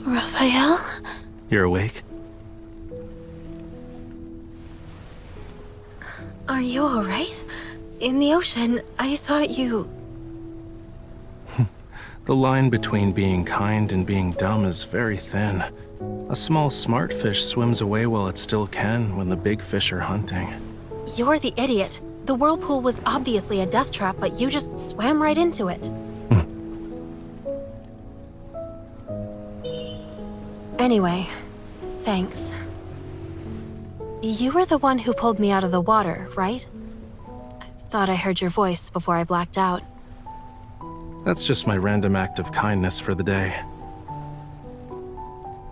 Raphael? You're awake? Are you alright? In the ocean, I thought you... The line between being kind and being dumb is very thin. A small smart fish swims away while it still can when the big fish are hunting. You're the idiot. The whirlpool was obviously a death trap, but you just swam right into it. Anyway, thanks. You were the one who pulled me out of the water, right? I thought I heard your voice before I blacked out. That's just my random act of kindness for the day.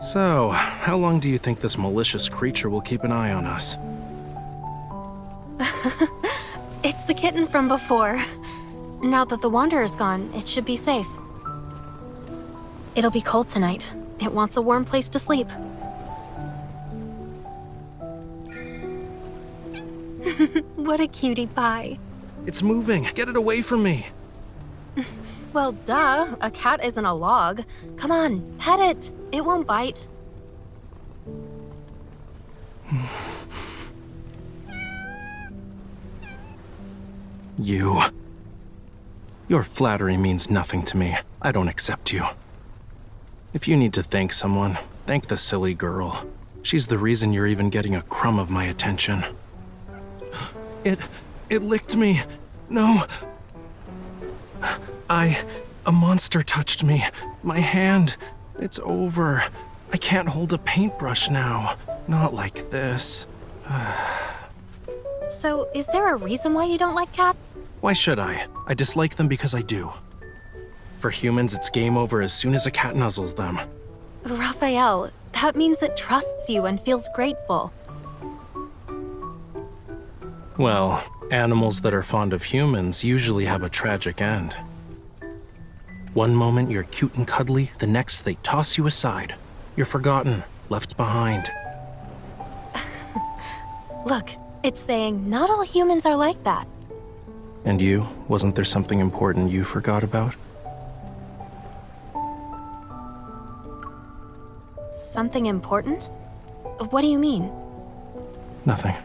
So, how long do you think this malicious creature will keep an eye on us? It's the kitten from before. Now that the Wanderer's gone, it should be safe. It'll be cold tonight. It wants a warm place to sleep. What a cutie pie. It's moving! Get it away from me! Well, duh. A cat isn't a log. Come on, pet it. It won't bite. You. Your flattery means nothing to me. I don't accept you. If you need to thank someone, thank the silly girl. She's the reason you're even getting a crumb of my attention. It licked me. No. A monster touched me. My hand. It's over. I can't hold a paintbrush now. Not like this. So, is there a reason why you don't like cats? Why should I? I dislike them because I do. For humans, it's game over as soon as a cat nuzzles them. Raphael, that means it trusts you and feels grateful. Well, animals that are fond of humans usually have a tragic end. One moment you're cute and cuddly, the next they toss you aside. You're forgotten, left behind. Look, it's saying not all humans are like that. And you? Wasn't there something important you forgot about? Something important? What do you mean? Nothing.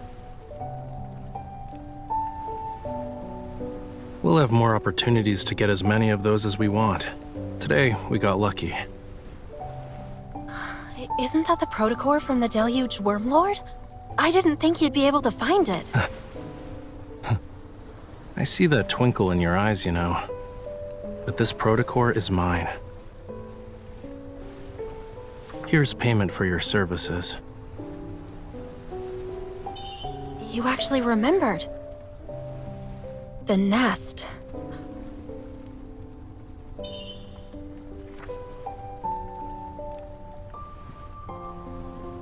We'll have more opportunities to get as many of those as we want. Today, we got lucky. Isn't that the protocore from the Deluged Wormlord? I didn't think you'd be able to find it. I see that twinkle in your eyes, you know. But this protocore is mine. Here's payment for your services. You actually remembered. The nest.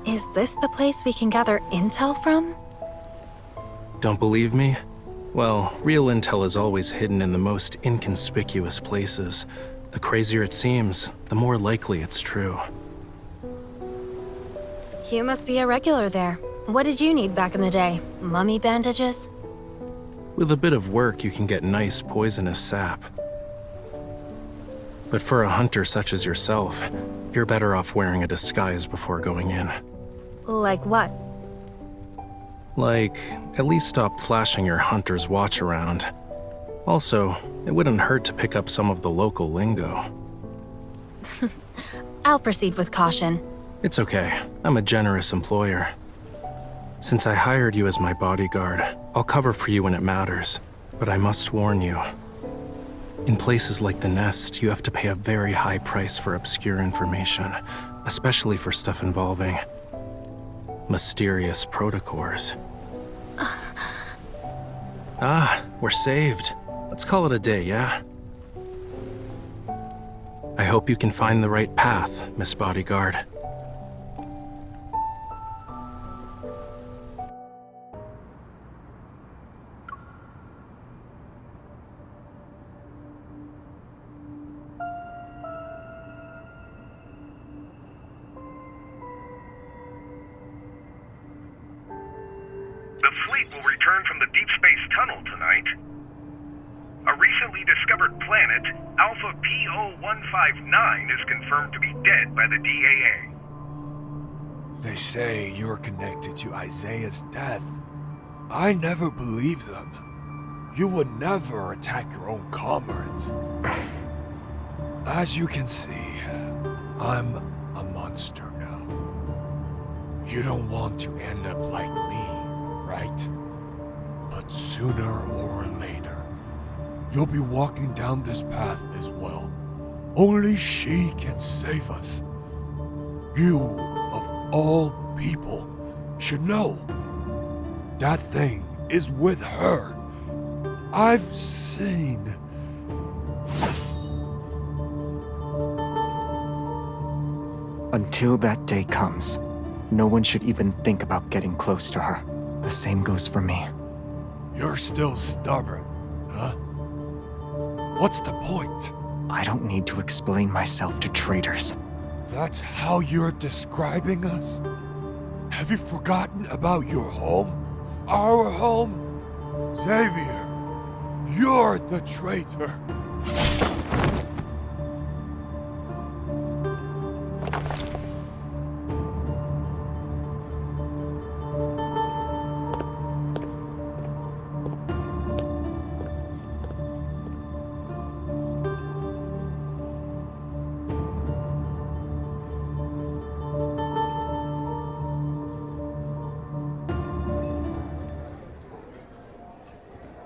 Is this the place we can gather intel from? Don't believe me? Well, real intel is always hidden in the most inconspicuous places. The crazier it seems, the more likely it's true. You must be a regular there. What did you need back in the day? Mummy bandages? With a bit of work, you can get nice, poisonous sap. But for a hunter such as yourself, you're better off wearing a disguise before going in. Like what? Like, at least stop flashing your hunter's watch around. Also, it wouldn't hurt to pick up some of the local lingo. I'll proceed with caution. It's okay. I'm a generous employer. Since I hired you as my bodyguard, I'll cover for you when it matters. But I must warn you. In places like the Nest, you have to pay a very high price for obscure information, especially for stuff involving mysterious protocores. We're saved. Let's call it a day, yeah? I hope you can find the right path, Miss Bodyguard. The fleet will return from the deep space tunnel tonight. A recently discovered planet, Alpha PO159, is confirmed to be dead by the DAA. They say you're connected to Isaiah's death. I never believed them. You would never attack your own comrades. As you can see, I'm a monster now. You don't want to end up like me, right? But sooner or later, you'll be walking down this path as well. Only she can save us. You, of all people, should know. That thing is with her. I've seen. Until that day comes, no one should even think about getting close to her. The same goes for me. You're still stubborn, huh? What's the point? I don't need to explain myself to traitors. That's how you're describing us? Have you forgotten about your home? Our home? Xavier, you're the traitor.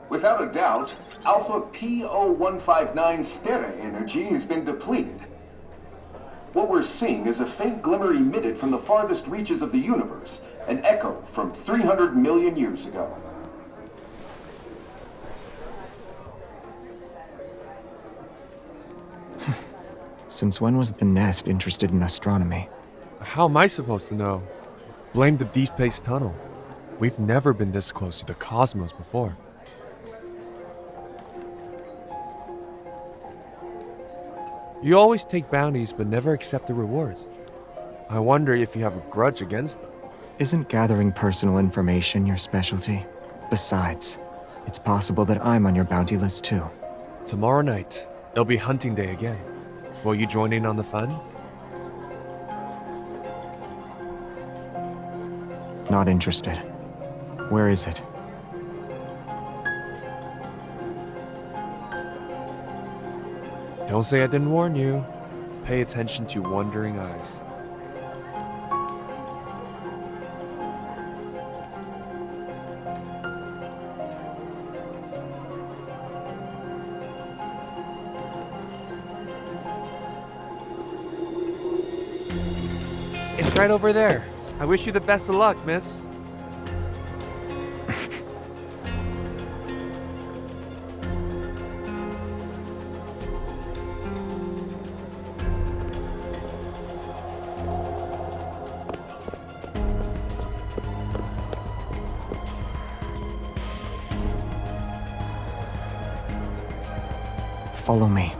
Without a doubt, Alpha PO159 Stera energy has been depleted. What we're seeing is a faint glimmer emitted from the farthest reaches of the universe, an echo from 300 million years ago. Since when was the Nest interested in astronomy? How am I supposed to know? Blame the deepspace tunnel. We've never been this close to the cosmos before. You always take bounties but never accept the rewards. I wonder if you have a grudge against them. Isn't gathering personal information your specialty? Besides, it's possible that I'm on your bounty list too. Tomorrow night, it'll be hunting day again. Will you join in on the fun? Not interested. Where is it? Don't say I didn't warn you. Pay attention to wandering eyes. It's right over there. I wish you the best of luck, miss. Follow me.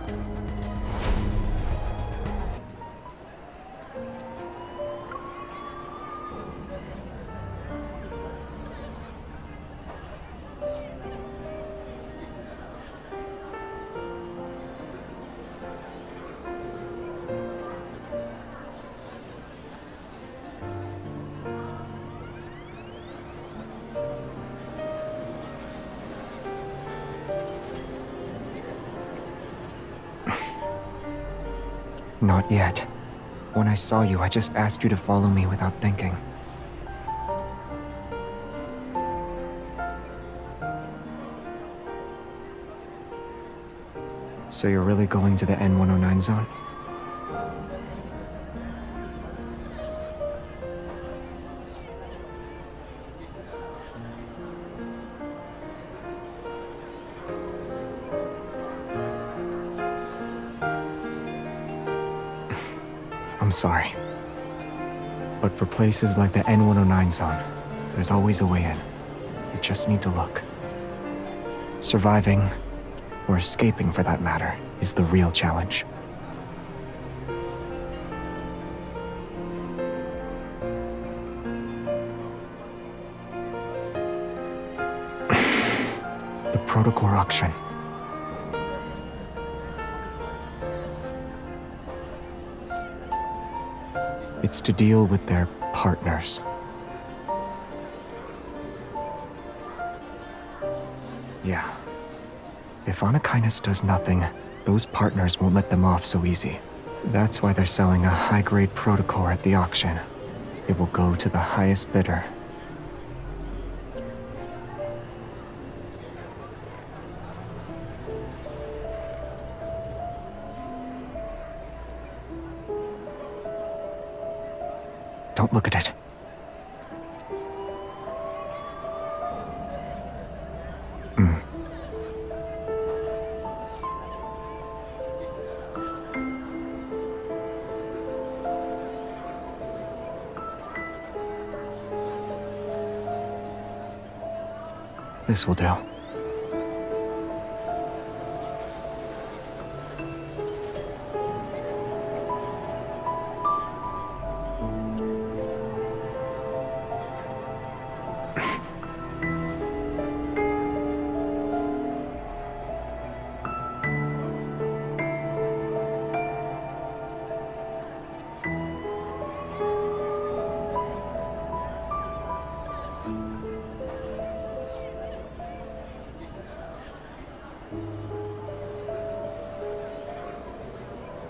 Not yet. When I saw you, I just asked you to follow me without thinking. So you're really going to the N109 zone? I'm sorry. But for places like the N109 zone, there's always a way in. You just need to look. Surviving, or escaping for that matter, is the real challenge. The Protocore auction. It's to deal with their partners. Yeah. If Anakinus does nothing, those partners won't let them off so easy. That's why they're selling a high-grade protocore at the auction. It will go to the highest bidder. Don't look at it. This will do.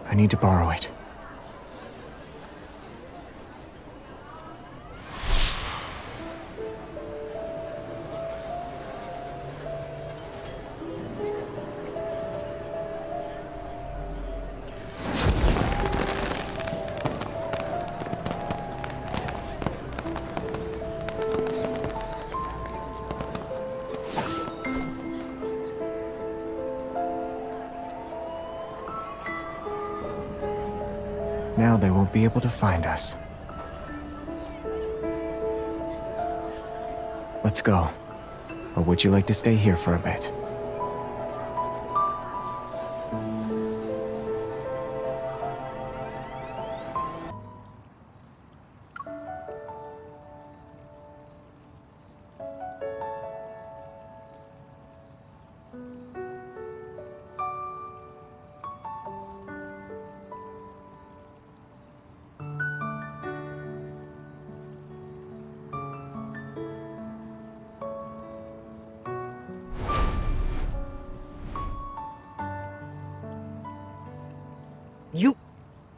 I need to borrow it. Now they won't be able to find us. Let's go. Or would you like to stay here for a bit?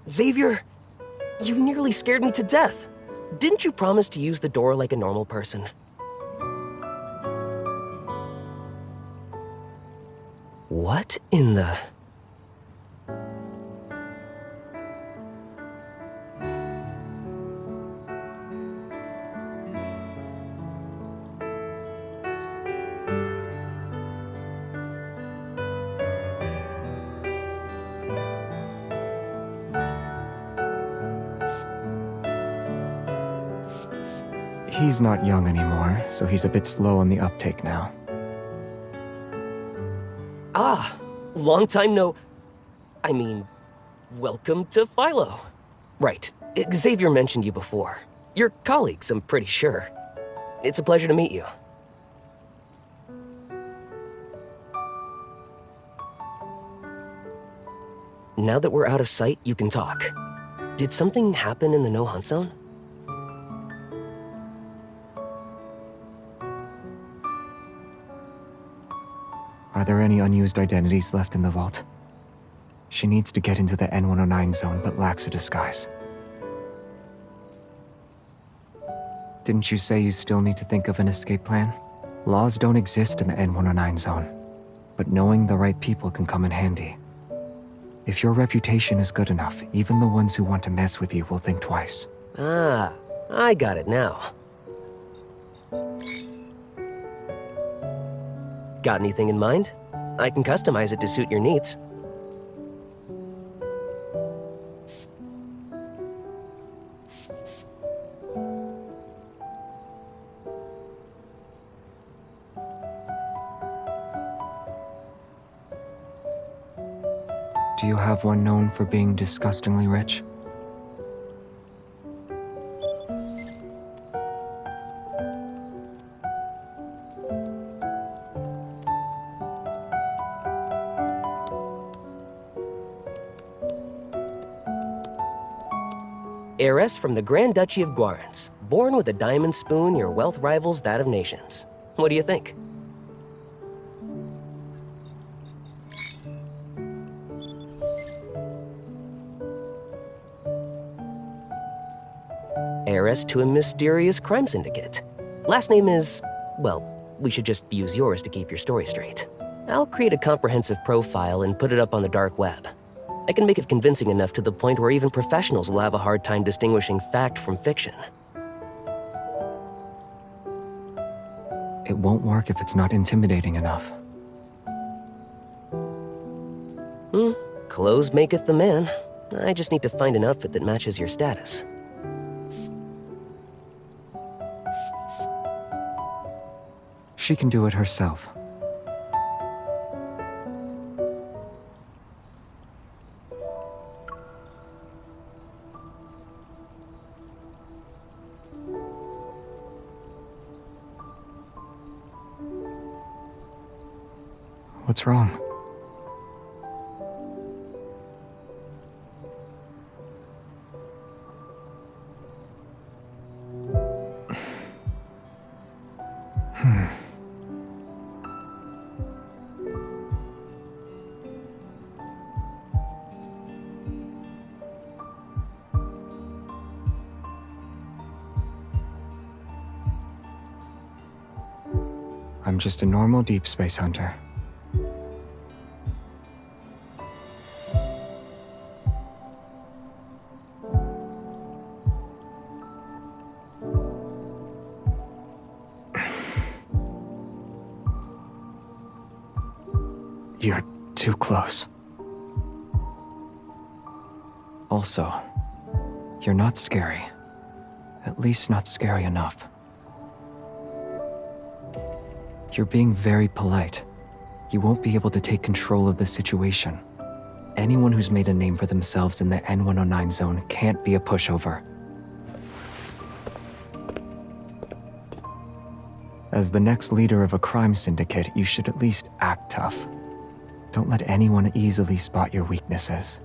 Xavier, you nearly scared me to death. Didn't you promise to use the door like a normal person? What in the... He's not young anymore, so he's a bit slow on the uptake now. Ah, long time no... I mean, welcome to Philo. Right, Xavier mentioned you before. You're colleagues, I'm pretty sure. It's a pleasure to meet you. Now that we're out of sight, you can talk. Did something happen in the no-hunt zone? Are there any unused identities left in the vault? She needs to get into the N109 zone, but lacks a disguise. Didn't you say you still need to think of an escape plan? Laws don't exist in the N109 zone, but knowing the right people can come in handy. If your reputation is good enough, even the ones who want to mess with you will think twice. Ah, I got it now. Got anything in mind? I can customize it to suit your needs. Do you have one known for being disgustingly rich? Heiress from the Grand Duchy of Guarans. Born with a diamond spoon, your wealth rivals that of nations. What do you think? Heiress to a mysterious crime syndicate. Last name is, well, we should just use yours to keep your story straight. I'll create a comprehensive profile and put it up on the dark web. I can make it convincing enough to the point where even professionals will have a hard time distinguishing fact from fiction. It won't work if it's not intimidating enough. Clothes maketh the man. I just need to find an outfit that matches your status. She can do it herself. What's wrong? I'm just a normal deep space hunter. You're too close. Also, you're not scary. At least not scary enough. You're being very polite. You won't be able to take control of the situation. Anyone who's made a name for themselves in the N109 zone can't be a pushover. As the next leader of a crime syndicate, you should at least act tough. Don't let anyone easily spot your weaknesses.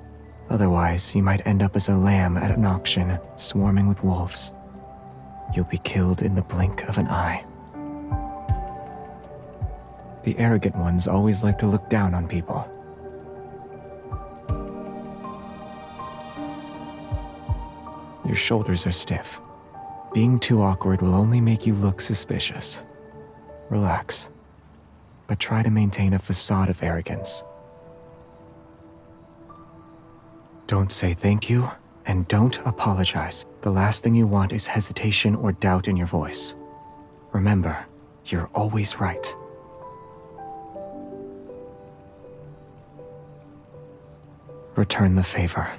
Otherwise, you might end up as a lamb at an auction, swarming with wolves. You'll be killed in the blink of an eye. The arrogant ones always like to look down on people. Your shoulders are stiff. Being too awkward will only make you look suspicious. Relax, but try to maintain a facade of arrogance. Don't say thank you, and don't apologize. The last thing you want is hesitation or doubt in your voice. Remember, you're always right. Return the favor.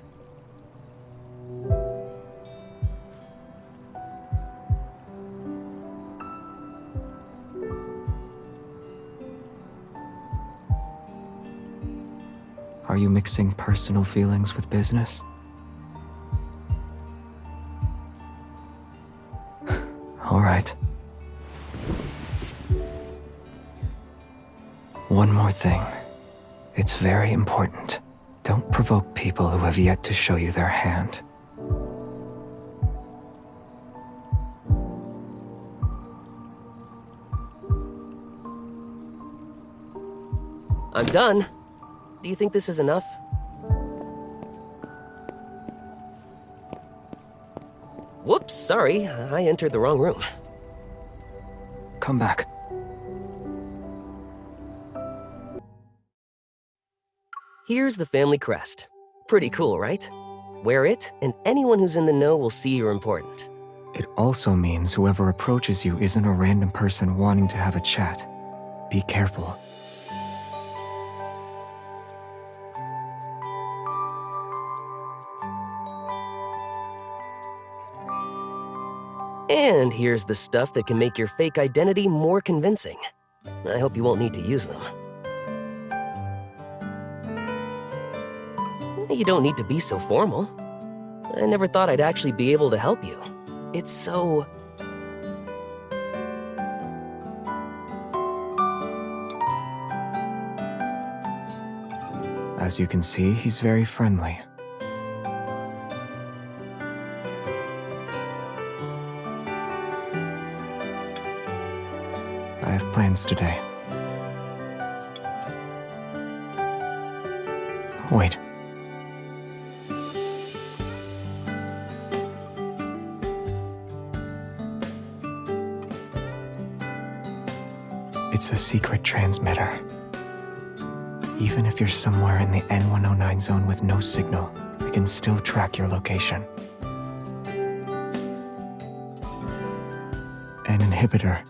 Are you mixing personal feelings with business? All right. One more thing. It's very important. Don't provoke people who have yet to show you their hand. I'm done. Do you think this is enough? Whoops, sorry. I entered the wrong room. Come back. Here's the family crest. Pretty cool, right? Wear it, and anyone who's in the know will see you're important. It also means whoever approaches you isn't a random person wanting to have a chat. Be careful. And here's the stuff that can make your fake identity more convincing. I hope you won't need to use them. You don't need to be so formal. I never thought I'd actually be able to help you. It's so... As you can see, he's very friendly. plans today? Wait. It's a secret transmitter. Even if you're somewhere in the N109 zone with no signal, we can still track your location. An inhibitor.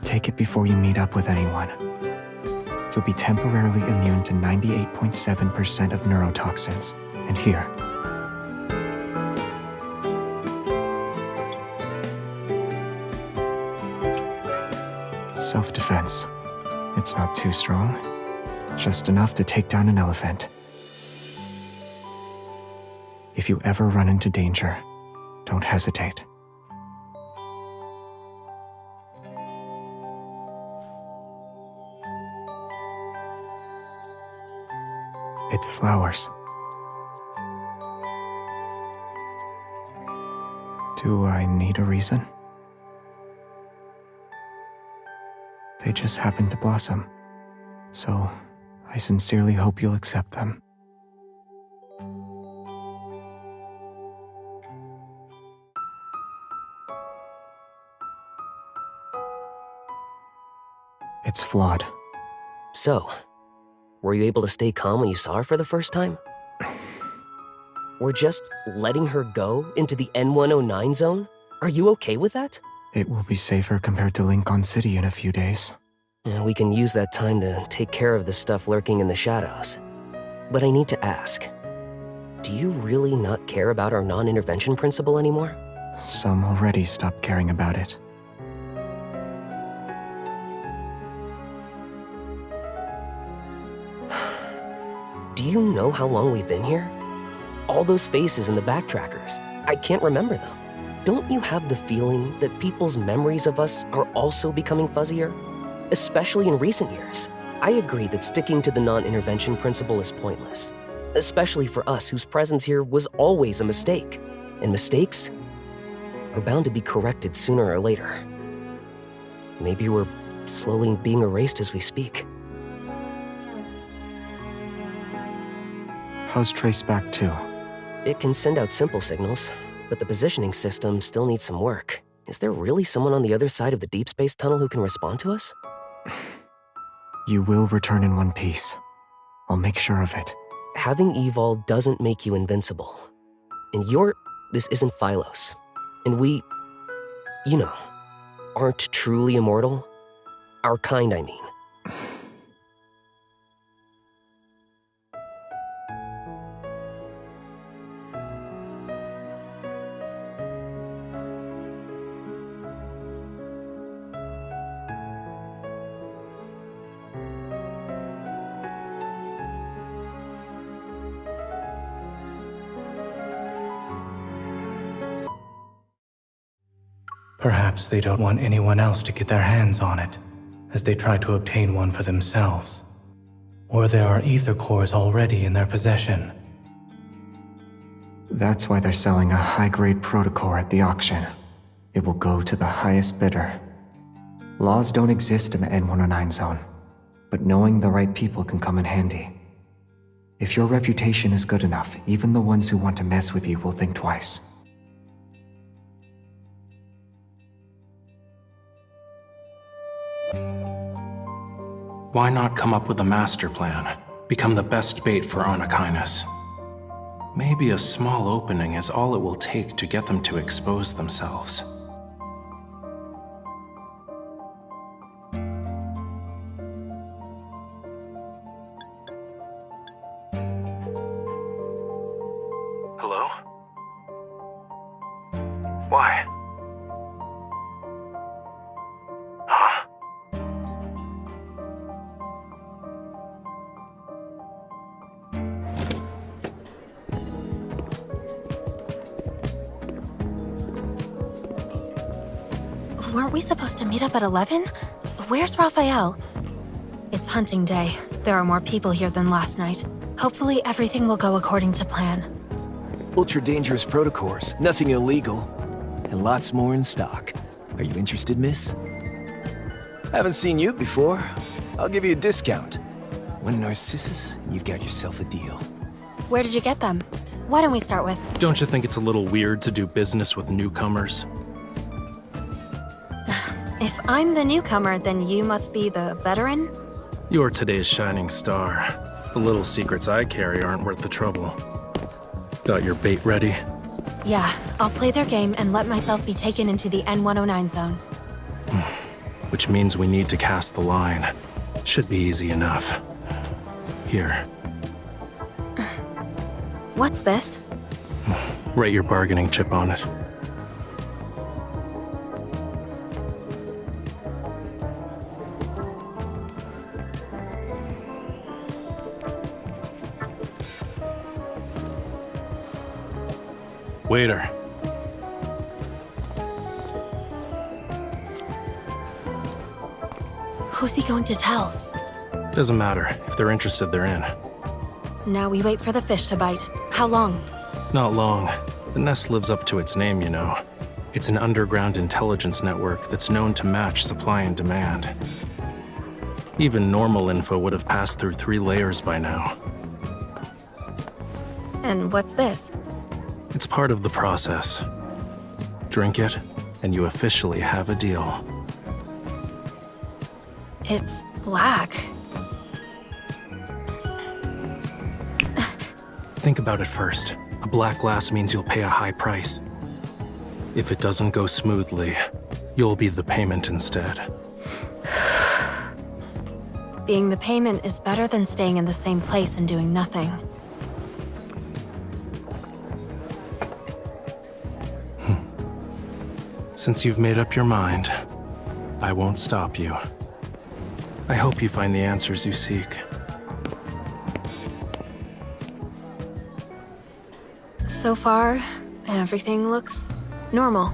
Take it before you meet up with anyone. You'll be temporarily immune to 98.7% of neurotoxins. And here. Self-defense. It's not too strong. Just enough to take down an elephant. If you ever run into danger, don't hesitate. It's flowers. Do I need a reason? They just happen to blossom, so I sincerely hope you'll accept them. It's flawed. So, were you able to stay calm when you saw her for the first time? We're just letting her go into the N109 zone? Are you okay with that? It will be safer compared to Lincoln City in a few days. And we can use that time to take care of the stuff lurking in the shadows. But I need to ask, do you really not care about our non-intervention principle anymore? Some already stopped caring about it. Do you know how long we've been here? All those faces in the backtrackers, I can't remember them. Don't you have the feeling that people's memories of us are also becoming fuzzier? Especially in recent years. I agree that sticking to the non-intervention principle is pointless. Especially for us whose presence here was always a mistake. And mistakes are bound to be corrected sooner or later. Maybe we're slowly being erased as we speak. How's Traceback 2? It can send out simple signals, but the positioning system still needs some work. Is there really someone on the other side of the deep space tunnel who can respond to us? You will return in one piece. I'll make sure of it. Having Evol doesn't make you invincible. And this isn't Phylos. And we, aren't truly immortal. Our kind, I mean. Perhaps they don't want anyone else to get their hands on it, as they try to obtain one for themselves. Or there are ether cores already in their possession. That's why they're selling a high-grade protocore at the auction. It will go to the highest bidder. Laws don't exist in the N109 zone, but knowing the right people can come in handy. If your reputation is good enough, even the ones who want to mess with you will think twice. Why not come up with a master plan? Become the best bait for Arnakinus. Maybe a small opening is all it will take to get them to expose themselves. Hello? Why? Huh? Weren't we supposed to meet up at 11? Where's Raphael? It's hunting day. There are more people here than last night. Hopefully everything will go according to plan. Ultra-dangerous protocores, nothing illegal. And lots more in stock. Are you interested, miss? Haven't seen you before. I'll give you a discount. One Narcissus, you've got yourself a deal. Where did you get them? Why don't we start with... Don't you think it's a little weird to do business with newcomers? If I'm the newcomer, then you must be the veteran? You're today's shining star. The little secrets I carry aren't worth the trouble. Got your bait ready? Yeah, I'll play their game and let myself be taken into the N109 zone. Which means we need to cast the line. Should be easy enough. Here. What's this? Write your bargaining chip on it. Waiter. Who's he going to tell? Doesn't matter. If they're interested, they're in. Now we wait for the fish to bite. How long? Not long. The nest lives up to its name, you know. It's an underground intelligence network that's known to match supply and demand. Even normal info would have passed through 3 layers by now. And what's this? It's part of the process. Drink it, and you officially have a deal. It's black. Think about it first. A black glass means you'll pay a high price. If it doesn't go smoothly, you'll be the payment instead. Being the payment is better than staying in the same place and doing nothing. Since you've made up your mind, I won't stop you. I hope you find the answers you seek. So far, everything looks normal.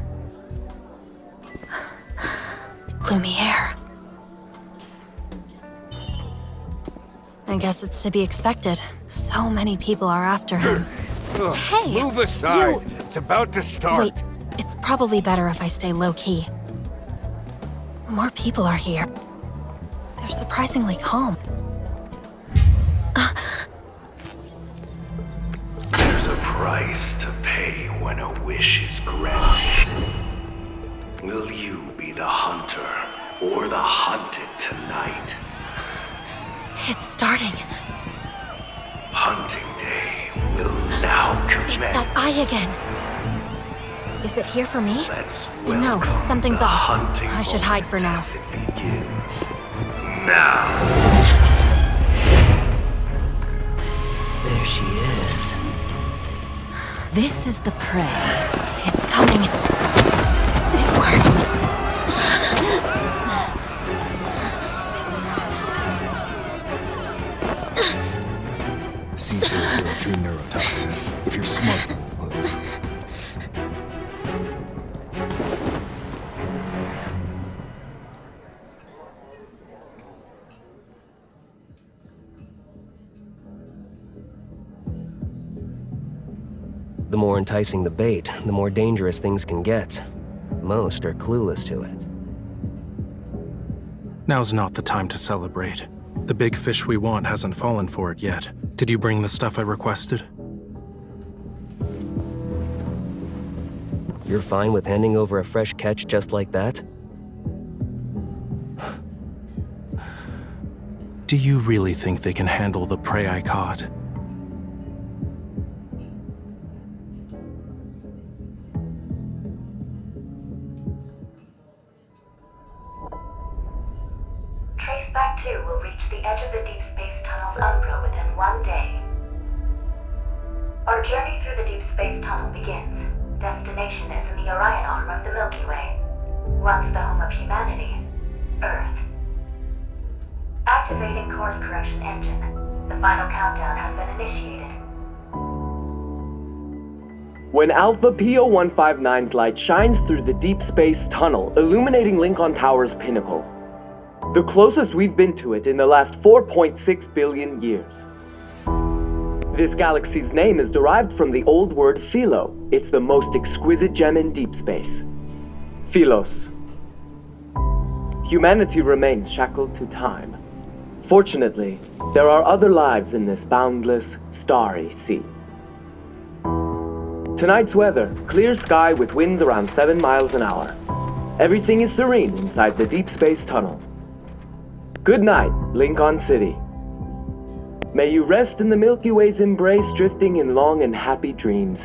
Gloomy hair. I guess it's to be expected. So many people are after him. Hey! Move aside! You... It's about to start! Wait, it's probably better if I stay low-key. More people are here. They're surprisingly calm. There's a price to pay when a wish is granted. Will you be the hunter or the hunted tonight? It's starting. Hunting day will now commence. It's that eye again. Is it here for me? Let's No, welcome something's the off. hunting I should hide for now. as it begins. Now! There she is. This is the prey. It's coming. It worked. C003 neurotoxin. If you're smart, you won't move. The more enticing the bait, the more dangerous things can get. Most are clueless to it. Now's not the time to celebrate. The big fish we want hasn't fallen for it yet. Did you bring the stuff I requested? You're fine with handing over a fresh catch just like that? Do you really think they can handle the prey I caught? Traceback 2 will reach the edge of the deep space tunnel's umbra within 1 day. Our journey through the deep space tunnel begins. Destination is in the Orion arm of the Milky Way. Once the home of humanity, Earth. Activating course correction engine. The final countdown has been initiated. When Alpha PO159's light shines through the deep space tunnel, illuminating Lincoln Tower's pinnacle. The closest we've been to it in the last 4.6 billion years. This galaxy's name is derived from the old word philo. It's the most exquisite gem in deep space. Philos. humanity remains shackled to time. Fortunately, there are other lives in this boundless, starry sea. Tonight's weather, clear sky with winds around 7 miles an hour. Everything is serene inside the deep space tunnel. Good night, Lincoln City. May you rest in the Milky Way's embrace, drifting in long and happy dreams.